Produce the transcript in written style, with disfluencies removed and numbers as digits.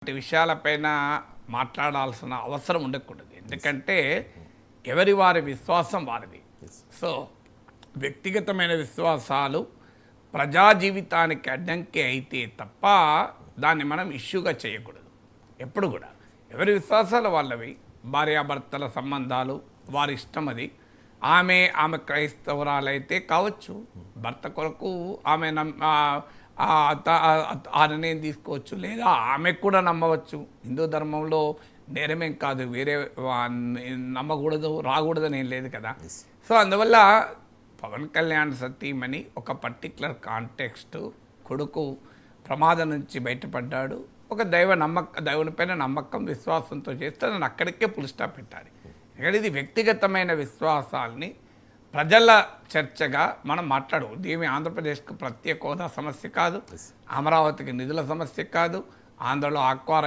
ఇలాంటి విషయాలపైన మాట్లాడాల్సిన అవసరం ఉండకూడదు. ఎందుకంటే ఎవరి వారి విశ్వాసం వారిది. సో వ్యక్తిగతమైన విశ్వాసాలు ప్రజా జీవితానికి అడ్డంకి అయితే తప్ప దాన్ని మనం ఇష్యూగా చేయకూడదు. ఎప్పుడు కూడా ఎవరి విశ్వాసాలు వాళ్ళవి. భార్యాభర్తల సంబంధాలు వారి ఇష్టం. అది ఆమె క్రైస్తవురాలైతే కావచ్చు, భర్త కొరకు ఆమె ఆ నిర్ణయం తీసుకోవచ్చు, లేదా ఆమె కూడా నమ్మవచ్చు. హిందూ ధర్మంలో నేరమేం కాదు, వేరే నమ్మకూడదు రాకూడదని ఏం లేదు కదా. సో అందువల్ల పవన్ కళ్యాణ్ సతీమణి ఒక పర్టికులర్ కాంటెక్స్ట్, కొడుకు ప్రమాదం నుంచి బయటపడ్డాడు, ఒక దేవునిపైన నమ్మకం విశ్వాసంతో చేస్తే దాన్ని అక్కడికే ఫుల్ స్టాప్ పెట్టాలి. ఎందుకంటే ఇది వ్యక్తిగతమైన విశ్వాసాల్ని ప్రజల చర్చగా మనం మాట్లాడవద్దు. ఏమి ఆంధ్రప్రదేశ్కు ప్రత్యేక హోదా సమస్య కాదు, అమరావతికి నిధుల సమస్య కాదు, ఆంధ్రలో ఆక్వా